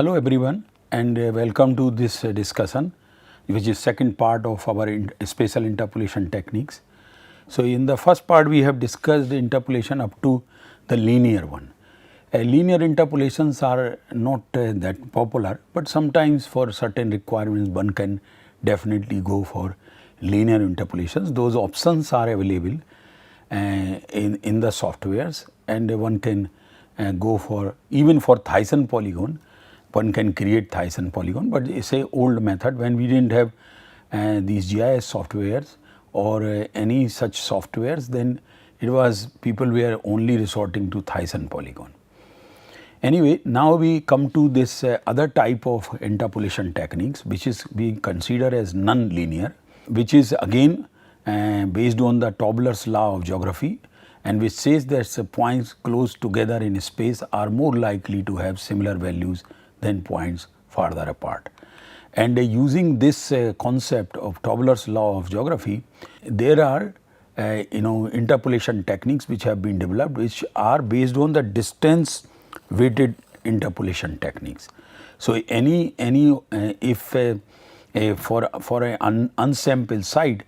Hello everyone and welcome to this discussion, which is second part of our spatial interpolation techniques. So, in the first part we have discussed the interpolation up to the linear one. Linear interpolations are not that popular, but sometimes for certain requirements one can definitely go for linear interpolations. Those options are available in the softwares, and one can go for even for Thyssen polygon. One can create Thyssen polygon, but it is a old method when we did not have these GIS softwares or any such softwares. Then it was people were only resorting to Thyssen polygon. Anyway, now we come to this other type of interpolation techniques, which is being considered as non-linear, which is again based on the Tobler's law of geography, and which says that points close together in space are more likely to have similar values than points farther apart. And using this concept of Tobler's law of geography, there are interpolation techniques which have been developed, which are based on the distance weighted interpolation techniques. So, if for an unsampled site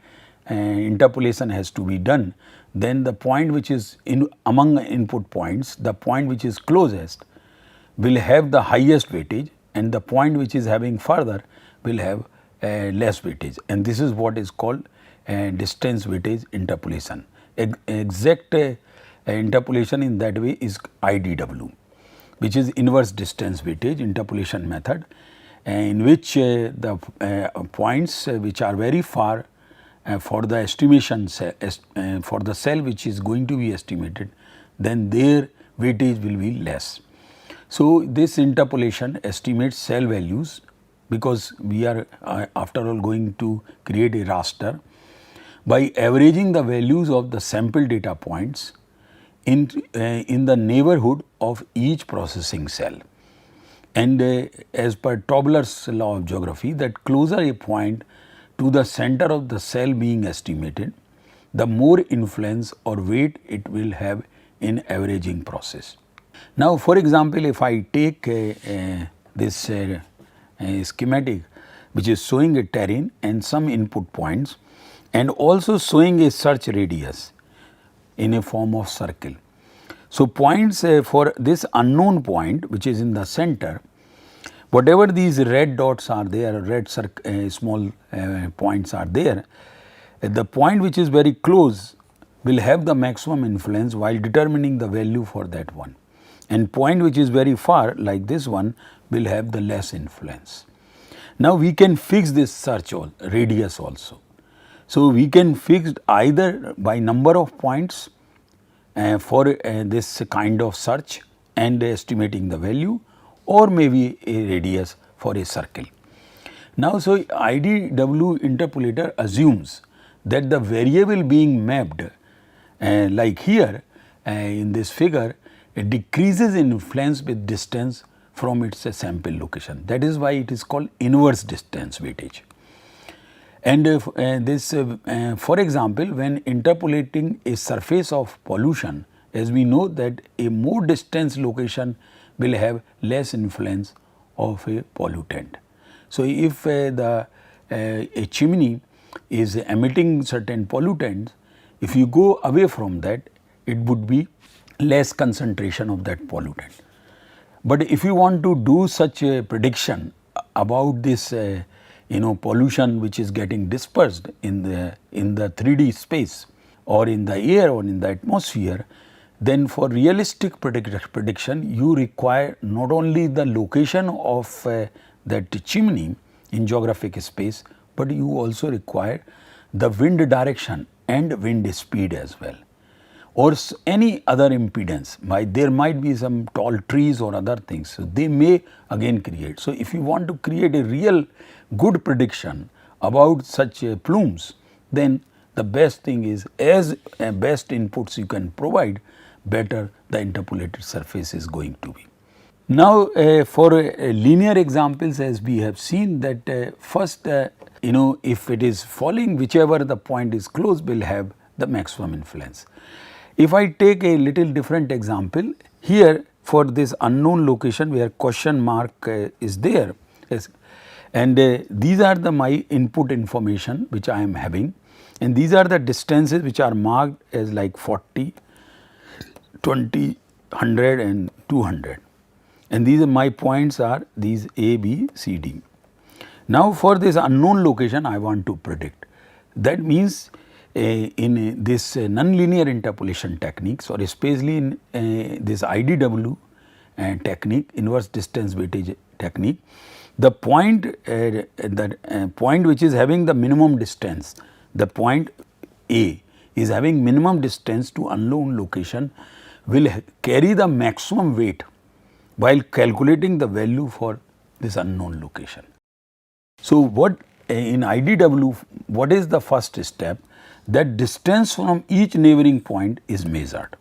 interpolation has to be done, then the point which is among input points, the point which is closest will have the highest weightage, and the point which is having further will have less weightage, and this is what is called distance weightage interpolation. Exact interpolation in that way is IDW, which is inverse distance weightage interpolation method, in which the points which are very far for the estimation for the cell which is going to be estimated, then their weightage will be less. So, this interpolation estimates cell values, because we are after all going to create a raster by averaging the values of the sample data points in the neighborhood of each processing cell. And as per Tobler's law of geography, that closer a point to the center of the cell being estimated, the more influence or weight it will have in averaging process. Now, for example, if I take this schematic which is showing a terrain and some input points, and also showing a search radius in a form of circle. So, points for this unknown point which is in the center, whatever these red dots are there, red small points are there, the point which is very close will have the maximum influence while determining the value for that one, and point which is very far like this one will have the less influence. Now, we can fix this search radius also. So, we can fix either by number of points for this kind of search and estimating the value, or maybe a radius for a circle. Now, so IDW interpolator assumes that the variable being mapped like here in this figure, it decreases in influence with distance from its sample location. That is why it is called inverse distance weightage. And for example, when interpolating a surface of pollution, as we know that a more distant location will have less influence of a pollutant. So, if a chimney is emitting certain pollutants, if you go away from that, it would be less concentration of that pollutant. But if you want to do such a prediction about this pollution which is getting dispersed in the 3D space or in the air or in the atmosphere, then for realistic prediction you require not only the location of that chimney in geographic space, but you also require the wind direction and wind speed as well, or any other impedance. There might be some tall trees or other things, so they may again create. So, if you want to create a real good prediction about such plumes, then the best thing is, as best inputs you can provide, better the interpolated surface is going to be. Now, for linear examples, as we have seen that first if it is falling, whichever the point is close will have the maximum influence. If I take a little different example, here for this unknown location where question mark is there. Yes. And these are my input information which I am having, and these are the distances which are marked as like 40, 20, 100 and 200, and these are my points are these A, B, C, D. Now, for this unknown location I want to predict. That means in this nonlinear interpolation techniques, or especially in this IDW technique, inverse distance weightage technique, the point point which is having the minimum distance, the point A is having minimum distance to unknown location, will carry the maximum weight while calculating the value for this unknown location. So, what in IDW, what is the first step? That distance from each neighboring point is measured,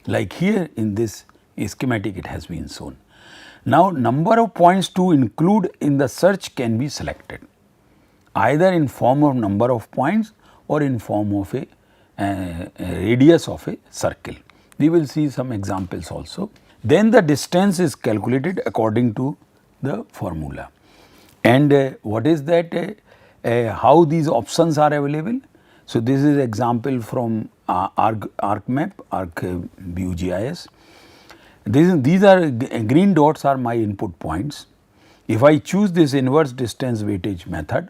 like here in this schematic it has been shown. Now, number of points to include in the search can be selected either in form of number of points or in form of a radius of a circle. We will see some examples also. Then the distance is calculated according to the formula. And what is that, how these options are available? So, this is example from ArcMap, ArcView GIS. These are green dots are my input points. If I choose this inverse distance weightage method,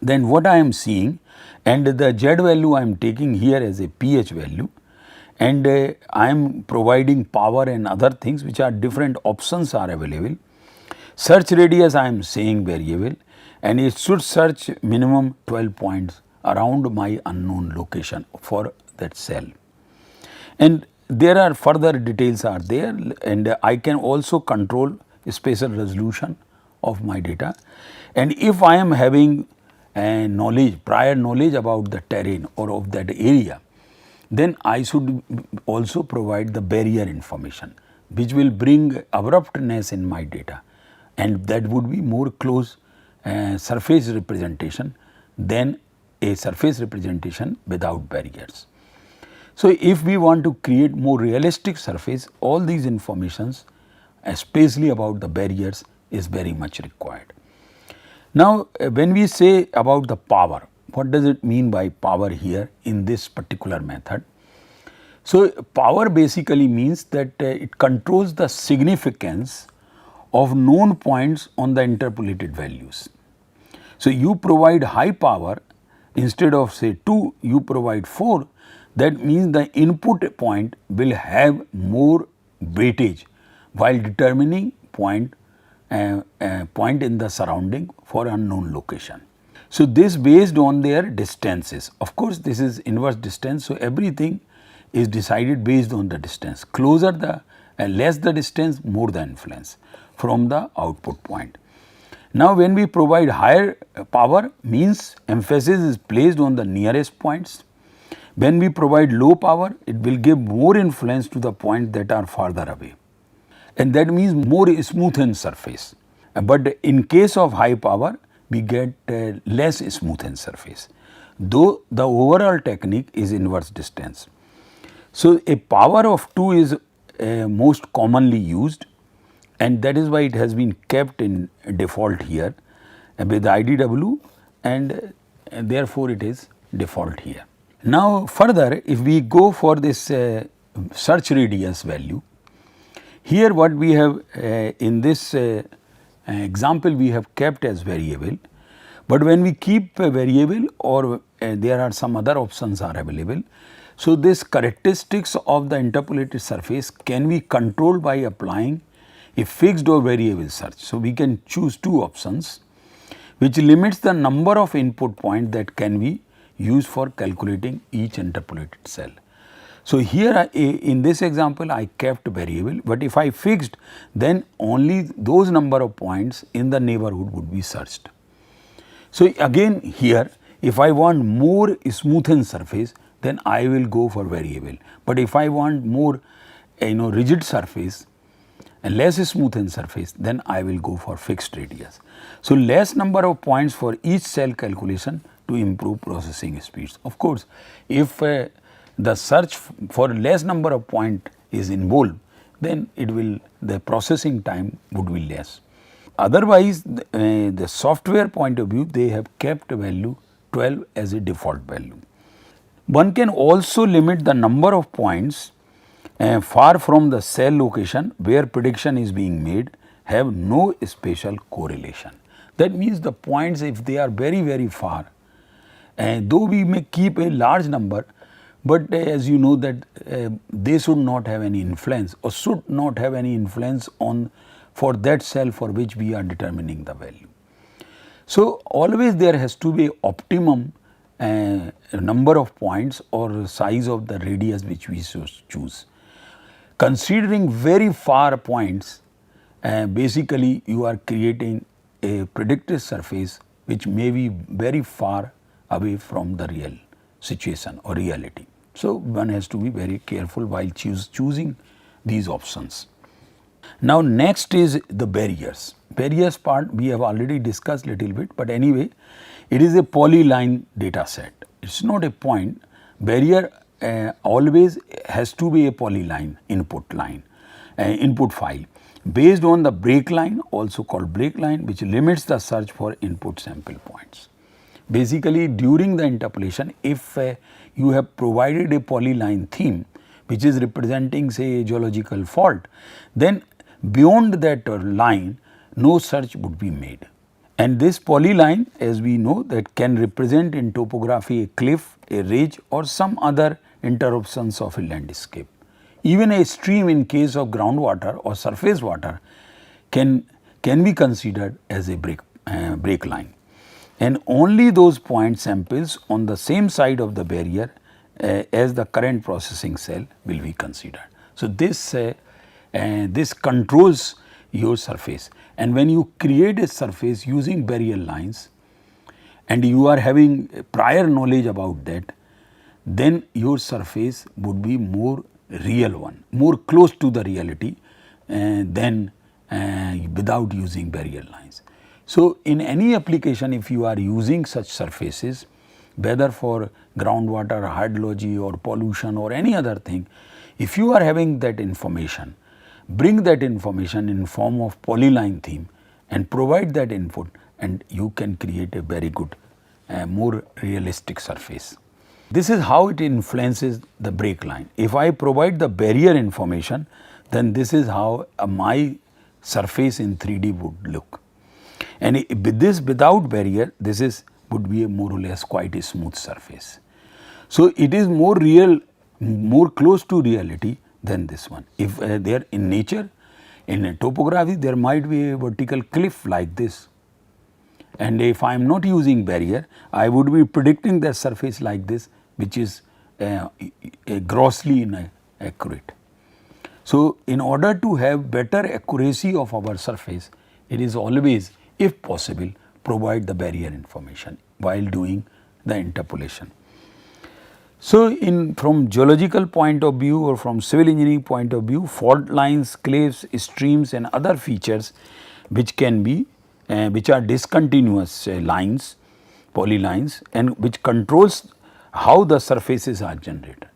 then what I am seeing, and the Z value I am taking here as a pH value, and I am providing power and other things which are different options are available. Search radius I am saying variable, and it should search minimum 12 points around my unknown location for that cell. And there are further details are there, and I can also control spatial resolution of my data. And if I am having prior knowledge about the terrain or of that area, then I should also provide the barrier information which will bring abruptness in my data, and that would be more close surface representation than a surface representation without barriers. So, if we want to create more realistic surface, all these informations especially about the barriers is very much required. Now, when we say about the power, what does it mean by power here in this particular method? So, power basically means that it controls the significance of known points on the interpolated values. So, you provide high power, instead of say 2, you provide 4, that means the input point will have more weightage while determining point in the surrounding for unknown location. So, this based on their distances. Of course, this is inverse distance. So, everything is decided based on the distance. Closer the less the distance, more the influence from the output point. Now, when we provide higher power, means emphasis is placed on the nearest points. When we provide low power, it will give more influence to the points that are farther away, and that means more smoothened surface. But in case of high power, we get less smoothened surface, though the overall technique is inverse distance. So, a power of 2 is most commonly used, and that is why it has been kept in default here with IDW, and therefore, it is default here. Now, further if we go for this search radius value, here what we have in this example we have kept as variable, but when we keep a variable or there are some other options are available. So, this characteristics of the interpolated surface can be controlled by applying a fixed or variable search. So, we can choose two options which limits the number of input points that can be used for calculating each interpolated cell. So, here in this example I kept variable, but if I fixed, then only those number of points in the neighborhood would be searched. So, again here if I want more smoothened surface, then I will go for variable, but if I want more rigid surface and less smoothened surface, then I will go for fixed radius. So, less number of points for each cell calculation to improve processing speeds. Of course, if the search for less number of point is involved, then it will, the processing time would be less. Otherwise, the software point of view, they have kept value 12 as a default value. One can also limit the number of points far from the cell location where prediction is being made have no spatial correlation. That means the points, if they are very far, though we may keep a large number, but as you know that they should not have any influence or should not have any influence on for that cell for which we are determining the value. So, always there has to be optimum number of points or size of the radius which we choose. Considering very far points, basically you are creating a predicted surface which may be very far away from the real situation or reality. So, one has to be very careful while choosing these options. Now, next is the barriers. Barriers part we have already discussed little bit, but anyway it is a polyline data set. It is not a point. Barrier always has to be a polyline input file based on the break line, also called break line, which limits the search for input sample points. Basically, during the interpolation, if you have provided a polyline theme which is representing say a geological fault, then beyond that line no search would be made. And this polyline, as we know, that can represent in topography a cliff, a ridge or some other interruptions of a landscape. Even a stream in case of groundwater or surface water can be considered as a break line, and only those point samples on the same side of the barrier as the current processing cell will be considered. So, this controls your surface, and when you create a surface using barrier lines and you are having prior knowledge about that, then your surface would be more real one, more close to the reality than without using barrier lines. So, in any application if you are using such surfaces, whether for groundwater, hydrology or pollution or any other thing, if you are having that information, bring that information in form of polyline theme and provide that input, and you can create a very good more realistic surface. This is how it influences the break line. If I provide the barrier information, then this is how my surface in 3D would look. And with this without barrier, this would be a more or less quite a smooth surface. So, it is more real, more close to reality than this one. If there in nature, in a topography, there might be a vertical cliff like this, and if I am not using barrier, I would be predicting the surface like this, which is grossly inaccurate. So, in order to have better accuracy of our surface, it is always, if possible, provide the barrier information while doing the interpolation. So, from geological point of view or from civil engineering point of view, fault lines, cliffs, streams and other features which can be which are discontinuous lines, polylines, and which controls how the surfaces are generated.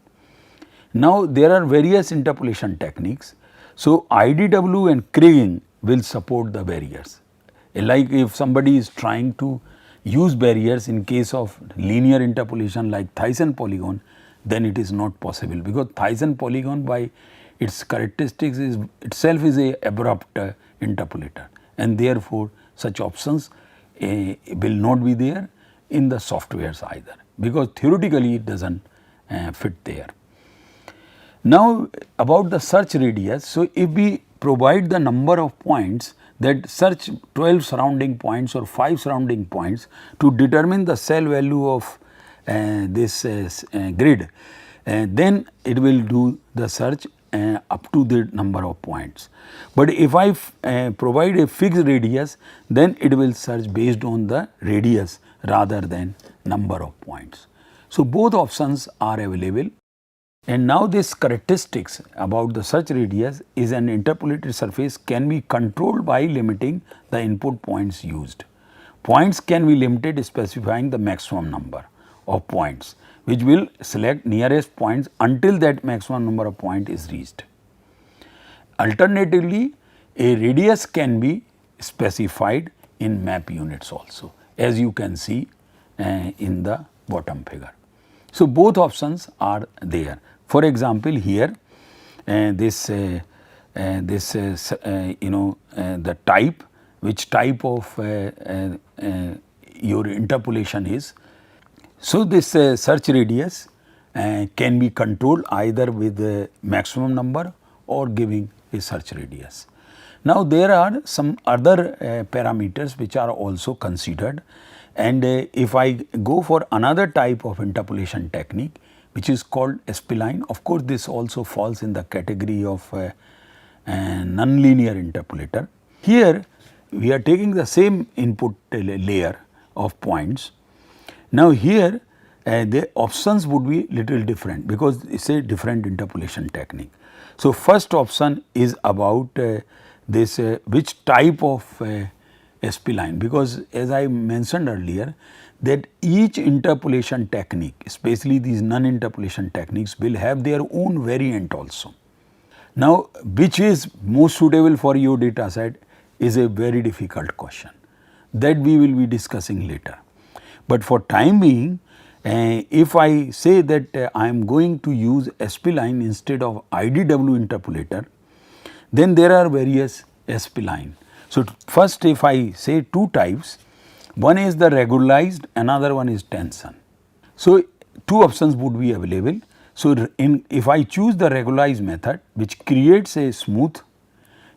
Now, there are various interpolation techniques. So, IDW and kriging will support the barriers. Like if somebody is trying to use barriers in case of linear interpolation like Thyssen polygon, then it is not possible, because Thyssen polygon by its characteristics itself is a abrupt interpolator, and therefore, such options will not be there in the softwares either, because theoretically it does not fit there. Now, about the search radius. So, if we provide the number of points that search 12 surrounding points or 5 surrounding points to determine the cell value of this grid, then it will do the search up to the number of points. But if I provide a fixed radius, then it will search based on the radius rather than number of points. So, both options are available. And now this characteristics about the search radius is an interpolated surface can be controlled by limiting the input points used. Points can be limited specifying the maximum number of points, which will select nearest points until that maximum number of point is reached. Alternatively, a radius can be specified in map units also, as you can see in the bottom figure. So, both options are there. For example, here the type, which type of your interpolation is. So, this search radius can be controlled either with a maximum number or giving a search radius. Now, there are some other parameters which are also considered, and if I go for another type of interpolation technique which is called spline, of course, this also falls in the category of nonlinear interpolator. Here we are taking the same input layer of points. Now, here the options would be little different because it is a different interpolation technique. So, first option is about this which type of spline, because as I mentioned earlier that each interpolation technique, especially these non-interpolation techniques, will have their own variant also. Now, which is most suitable for your data set is a very difficult question that we will be discussing later. But for time being, if I say that I am going to use spline instead of IDW interpolator, then there are various spline. So, first if I say two types, one is the regularized, another one is tension. So, two options would be available. So, if I choose the regularized method, which creates a smooth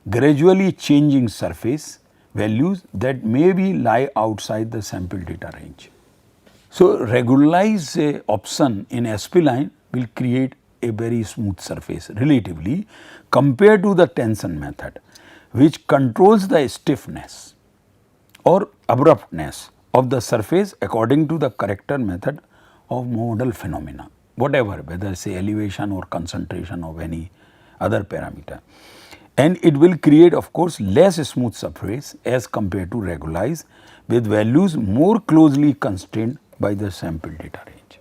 gradually changing surface values that may be lie outside the sample data range. So, regularized option in spline will create a very smooth surface relatively compared to the tension method, which controls the stiffness or abruptness of the surface according to the character method of modal phenomena, whatever, whether say elevation or concentration of any other parameter. And it will create of course less smooth surface as compared to regularized with values more closely constrained by the sample data range.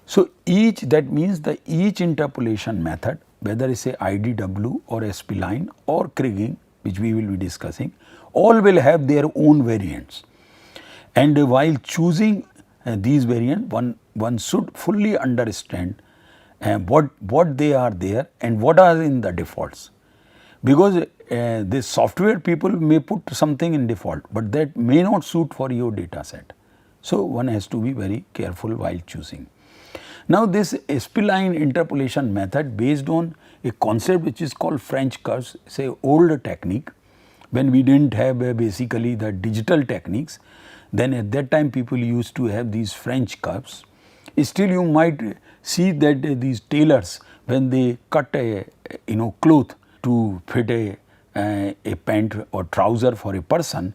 So, each, that means the each interpolation method, whether it is a IDW or spline or kriging, which we will be discussing, all will have their own variants. And while choosing these variants, one should fully understand what they are there and what are in the defaults. Because the software people may put something in default, but that may not suit for your data set. So, one has to be very careful while choosing. Now, this spline interpolation method based on a concept which is called French curves, say old technique, when we did not have basically the digital techniques, then at that time people used to have these French curves. Still you might see that these tailors, when they cut a cloth to fit a pant or trouser for a person,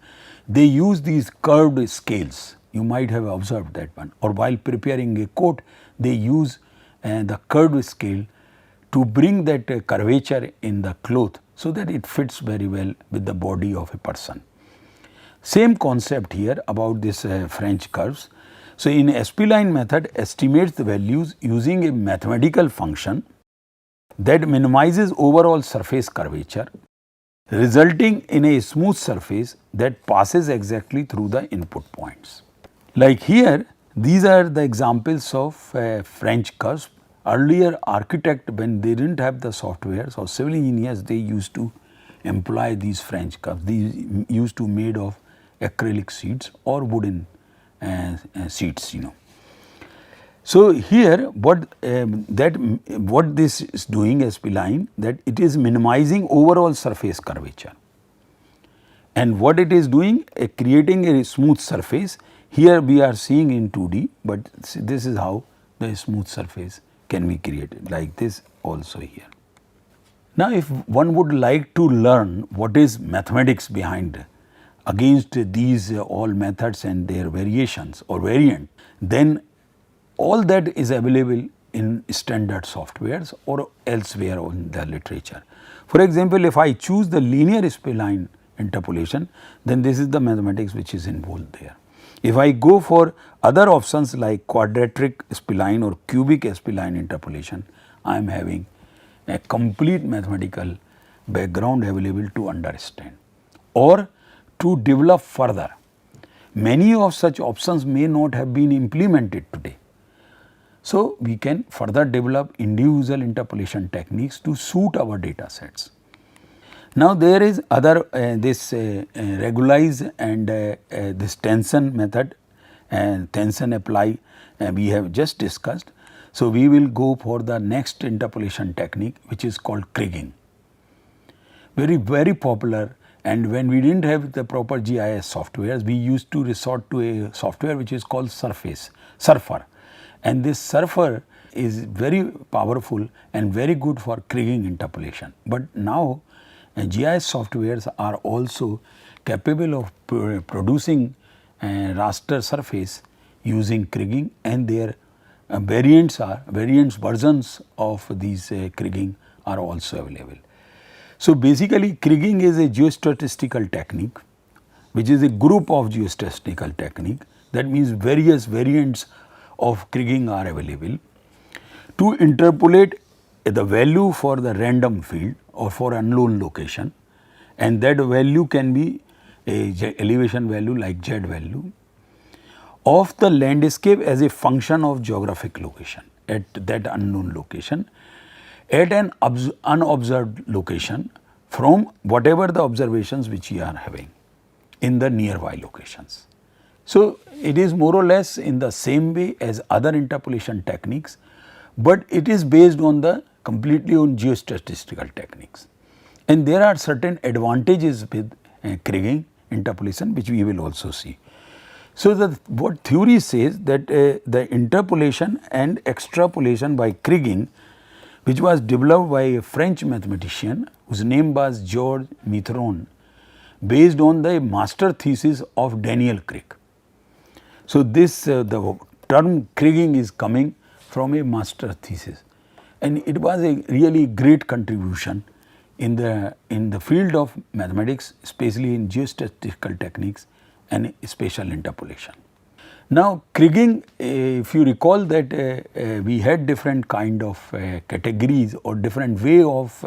they use these curved scales. You might have observed that one, or while preparing a coat they use the curved scale to bring that curvature in the cloth so that it fits very well with the body of a person. Same concept here about this French curves. So, in spline method estimates the values using a mathematical function that minimizes overall surface curvature, resulting in a smooth surface that passes exactly through the input points. Like here, these are the examples of French curves. Earlier architect, when they did not have the softwares, or civil engineers, they used to employ these French curves. These used to made of acrylic sheets or wooden sheets, So, here what this is doing spline, that it is minimizing overall surface curvature, and what it is doing, creating a smooth surface. Here we are seeing in 2D, but this is how the smooth surface can be created, like this also here. Now, if one would like to learn what is mathematics behind against these all methods and their variations or variant, then all that is available in standard softwares or elsewhere in the literature. For example, if I choose the linear spline interpolation, then this is the mathematics which is involved there. If I go for other options like quadratic spline or cubic spline interpolation, I am having a complete mathematical background available to understand or to develop further. Many of such options may not have been implemented today. So, we can further develop individual interpolation techniques to suit our data sets. Now, there is other regularize and this tension method and tension apply we have just discussed. So, we will go for the next interpolation technique, which is called kriging. Very popular, and when we did not have the proper GIS softwares, we used to resort to a software which is called Surfer, and this Surfer is very powerful and very good for kriging interpolation. But now GIS softwares are also capable of producing raster surface using kriging, and their variants versions of these kriging are also available. So, basically kriging is a geostatistical technique which is a group of geostatistical technique, that means various variants of kriging are available to interpolate the value for the random field or for unknown location, and that value can be a elevation value like Z value of the landscape as a function of geographic location at that unknown location at an unobserved location from whatever the observations which you are having in the nearby locations. So, it is more or less in the same way as other interpolation techniques, but it is based on the completely on geostatistical techniques, and there are certain advantages with kriging interpolation which we will also see. So, what theory says that the interpolation and extrapolation by kriging, which was developed by a French mathematician whose name was Georges Mithron, based on the master thesis of Daniel Craig. So, this the term kriging is coming from a master thesis, and it was a really great contribution in the field of mathematics, especially in geostatistical techniques and spatial interpolation. Now, kriging, if you recall that we had different kind of categories or different way of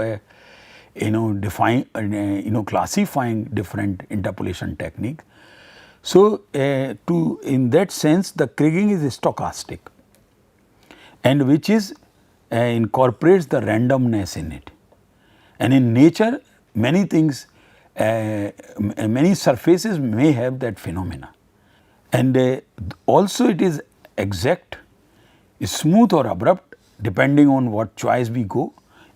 classifying different interpolation techniques. So, in that sense the kriging is stochastic, and which is incorporates the randomness in it, and in nature many things many surfaces may have that phenomena. And also it is exact, smooth or abrupt depending on what choice we go,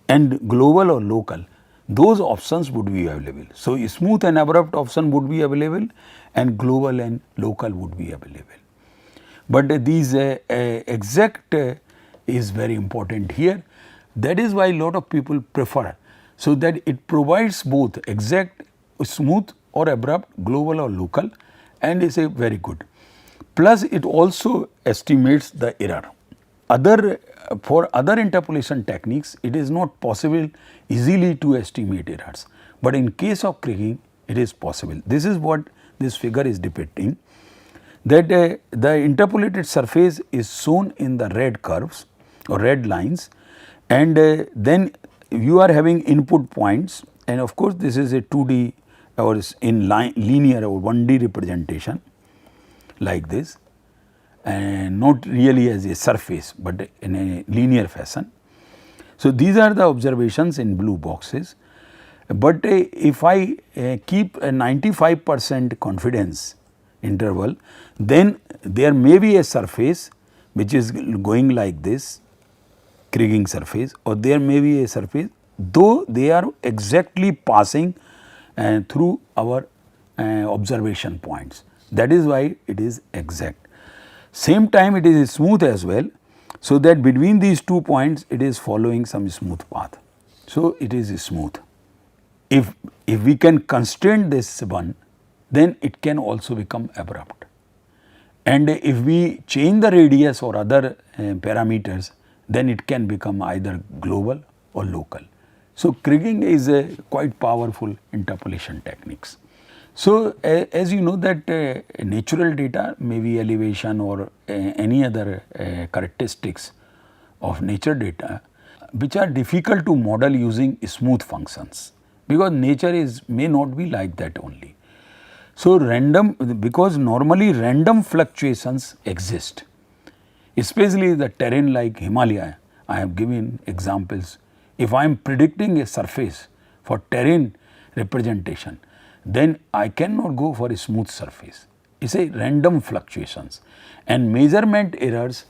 and global or local, those options would be available. So, smooth and abrupt option would be available and global and local would be available. But these exact is very important here, that is why lot of people prefer, so that it provides both exact, smooth or abrupt, global or local, and is a very good. Plus it also estimates the error. For other interpolation techniques it is not possible easily to estimate errors, but in case of kriging it is possible. This is what this figure is depicting, that the interpolated surface is shown in the red curves or red lines, and then you are having input points, and of course this is a 2D or in linear or 1D representation like this, and not really as a surface, but in a linear fashion. So, these are the observations in blue boxes, but if I keep a 95% confidence interval, then there may be a surface which is going like this, kriging surface, or there may be a surface, though they are exactly passing through our observation points. That is why it is exact. Same time it is smooth as well, so that between these 2 points it is following some smooth path. So, it is smooth. If we can constrain this one, then it can also become abrupt, and if we change the radius or other parameters, then it can become either global or local. So, kriging is a quite powerful interpolation techniques. So, as you know that natural data may be elevation or any other characteristics of nature data which are difficult to model using smooth functions, because nature may not be like that only. So, because normally random fluctuations exist, especially the terrain like Himalaya. I have given examples. If I am predicting a surface for terrain representation, then I cannot go for a smooth surface. It is a random fluctuations, and measurement errors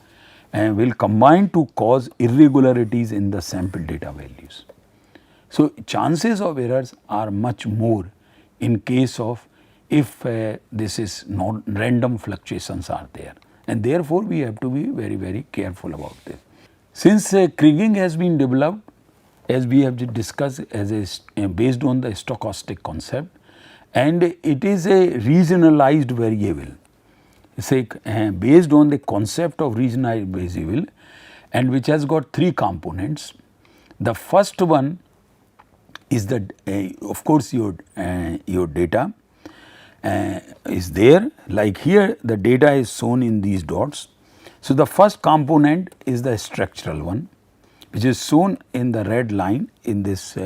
will combine to cause irregularities in the sample data values. So, chances of errors are much more in case of if this is not random fluctuations are there, and therefore, we have to be very careful about this. Since kriging has been developed, as we have discussed, as based on the stochastic concept, and it is a regionalized variable. Say based on the concept of regionalized variable, and which has got three components. The first one is the of course your data is there, like here the data is shown in these dots. So, the first component is the structural one, which is shown in the red line in this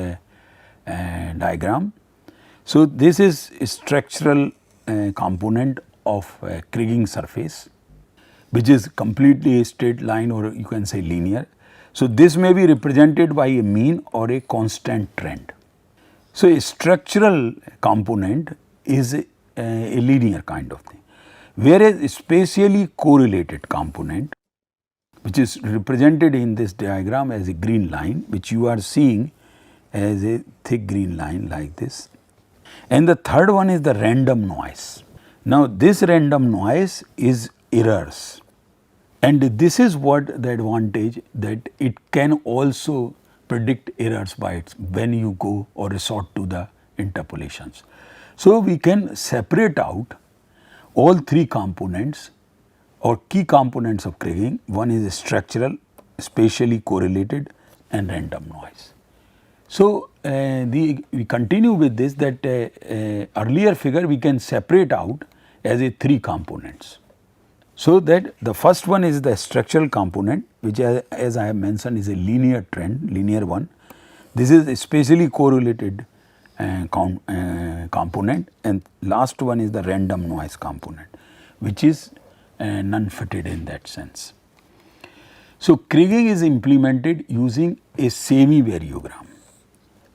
diagram. So, this is a structural component of kriging surface, which is completely a straight line, or you can say linear. So, this may be represented by a mean or a constant trend. So, a structural component is a linear kind of thing, whereas a spatially correlated component, which is represented in this diagram as a green line, which you are seeing as a thick green line like this. And the third one is the random noise. Now, this random noise is errors, and this is what the advantage, that it can also predict errors by it when you go or resort to the interpolations. So, we can separate out all three components or key components of kriging. One is structural, spatially correlated, and random noise. So, we continue with this, that earlier figure we can separate out as a three components. So, that the first one is the structural component, which as I have mentioned is a linear trend, linear one. This is a spatially correlated component, and last one is the random noise component, which is non-fitted in that sense. So, kriging is implemented using a semi-variogram,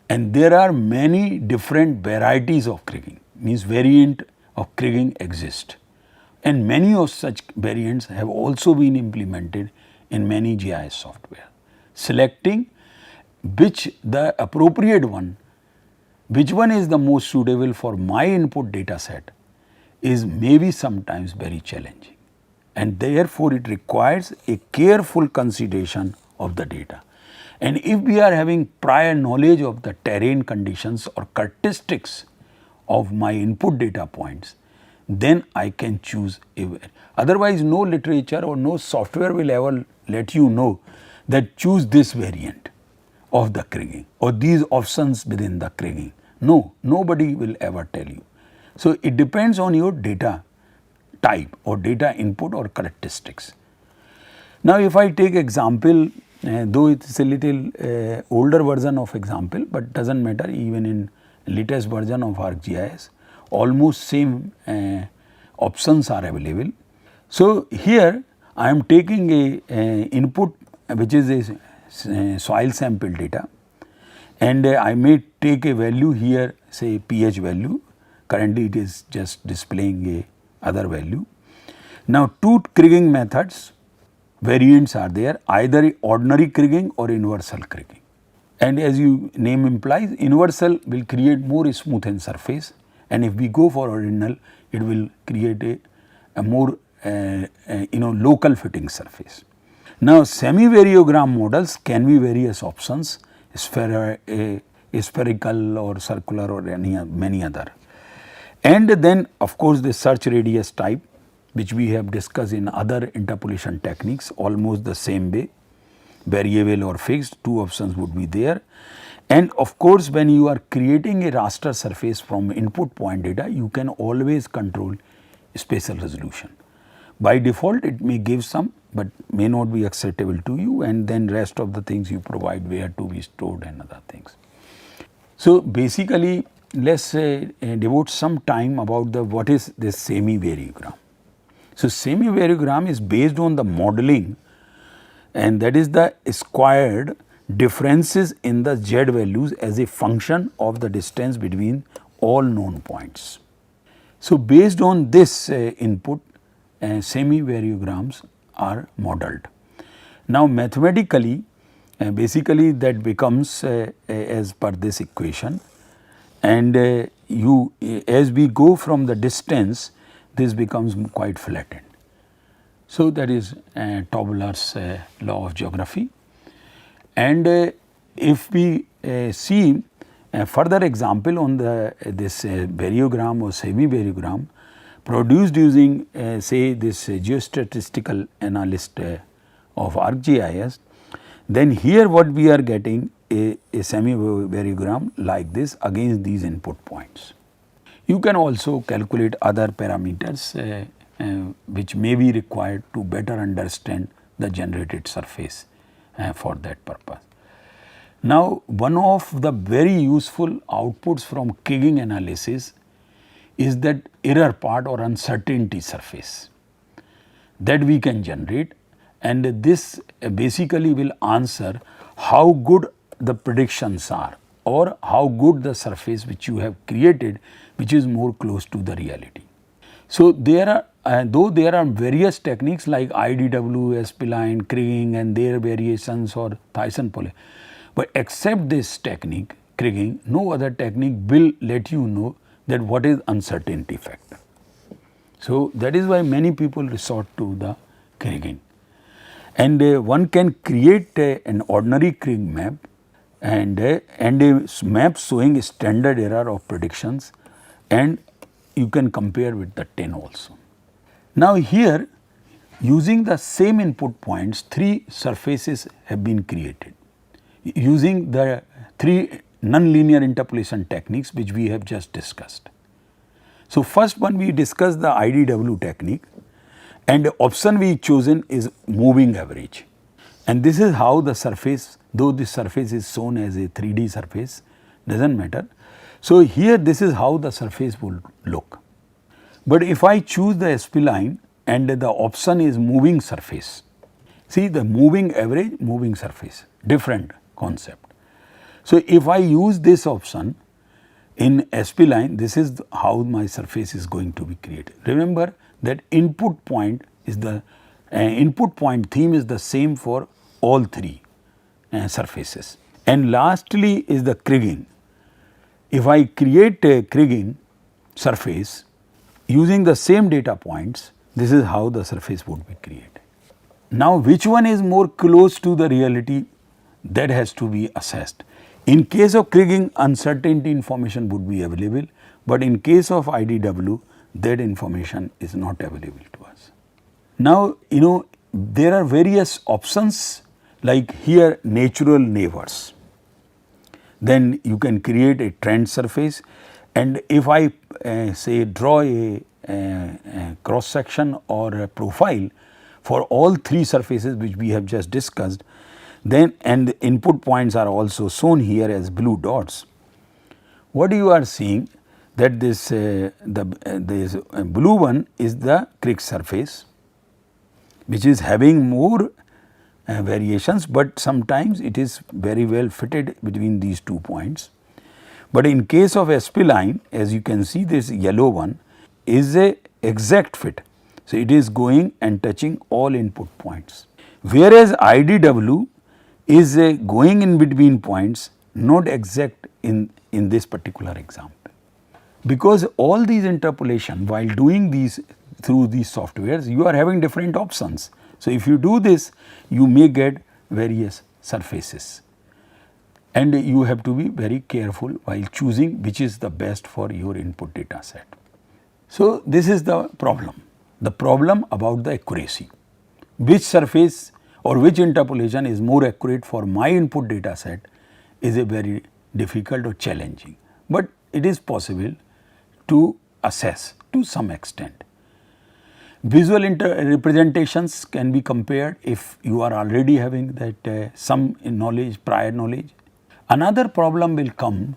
and there are many different varieties of kriging, means variant of kriging exist, and many of such variants have also been implemented in many GIS software. Selecting which the appropriate one, which one is the most suitable for my input data set, is maybe sometimes very challenging, and therefore, it requires a careful consideration of the data. And if we are having prior knowledge of the terrain conditions or characteristics of my input data points, then I can choose a, otherwise no literature or no software will ever let you know that choose this variant of the kriging or these options within the kriging. No, nobody will ever tell you. So, it depends on your data type or data input or characteristics. Now, if I take example, though it is a little older version of example, but does not matter, even in latest version of ArcGIS, almost same options are available. So, here I am taking a input which is a soil sample data, and I may take a value here, say pH value. Currently it is just displaying a other value. Now, two kriging methods, variants are there, either ordinary kriging or universal kriging. And as you name implies, universal will create more smoothened surface, and if we go for ordinal, it will create a more local fitting surface. Now, semi-variogram models can be various options, spherical or circular or many other. And then of course, the search radius type, which we have discussed in other interpolation techniques, almost the same way, variable or fixed, two options would be there. And of course, when you are creating a raster surface from input point data, you can always control spatial resolution. By default, it may give some, but may not be acceptable to you, and then rest of the things you provide where to be stored and other things. So, basically let us devote some time about the what is this semi-variogram. So, semi-variogram is based on the modeling, and that is the squared differences in the z values as a function of the distance between all known points. So, based on this input, semi-variograms are modeled. Now, mathematically basically that becomes as per this equation, and as we go from the distance, this becomes quite flattened. So, that is Taubeler's law of geography. And if we see a further example on this variogram or semi-variogram produced using say this geostatistical analyst of ArcGIS, then here what we are getting a semi-variogram like this against these input points. You can also calculate other parameters which may be required to better understand the generated surface for that purpose. Now, one of the very useful outputs from Kriging analysis is that error part or uncertainty surface that we can generate, and this basically will answer how good the predictions are or how good the surface which you have created which is more close to the reality. So, there are though there are various techniques like IDW, Spline, Kriging and their variations or Thyssen-Polle, but except this technique Kriging, no other technique will let you know that what is uncertainty factor. So, that is why many people resort to the Kriging, and one can create an ordinary Kriging map and a map showing standard error of predictions, and you can compare with the 10 also. Now, here using the same input points, 3 surfaces have been created using the 3 nonlinear interpolation techniques which we have just discussed. So, first one we discussed the IDW technique, and the option we chosen is moving average, and this is how the surface, though this surface is shown as a 3D surface, does not matter. So, here this is how the surface will look. But if I choose the spline and the option is moving surface, see the moving average, moving surface, different concept. So, if I use this option in spline, this is how my surface is going to be created. Remember that input point is the input point theme is the same for all 3 surfaces. And lastly is the Kriging. If I create a Kriging surface using the same data points, this is how the surface would be created. Now, which one is more close to the reality, that has to be assessed. In case of Kriging, uncertainty information would be available, but in case of IDW, that information is not available to us. Now, there are various options like here natural neighbors. Then you can create a trend surface, and if I say draw a cross section or a profile for all 3 surfaces which we have just discussed, then and the input points are also shown here as blue dots. What you are seeing that this this blue one is the Kriging surface which is having more variations, but sometimes it is very well fitted between these 2 points. But in case of spline, as you can see, this yellow one is a exact fit. So, it is going and touching all input points, whereas IDW is going in between points, not exact in this particular example. Because all these interpolation while doing these through these softwares, you are having different options. So, if you do this, you may get various surfaces, and you have to be very careful while choosing which is the best for your input data set. So, this is the problem about the accuracy. Which surface or which interpolation is more accurate for my input data set is a very difficult or challenging, but it is possible to assess to some extent. Visual representations can be compared if you are already having that some knowledge, prior knowledge. Another problem will come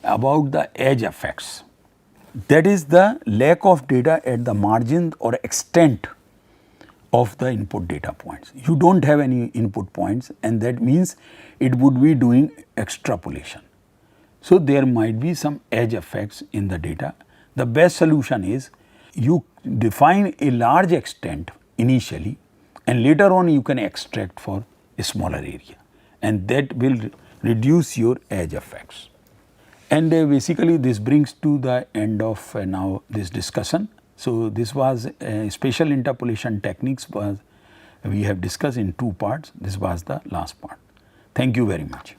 about the edge effects. That is the lack of data at the margin or extent of the input data points. You do not have any input points, and that means it would be doing extrapolation. So, there might be some edge effects in the data. The best solution is you define a large extent initially, and later on you can extract for a smaller area, and that will reduce your edge effects. And basically this brings to the end of now this discussion. So, this was spatial interpolation techniques was we have discussed in two parts. This was the last part. Thank you very much.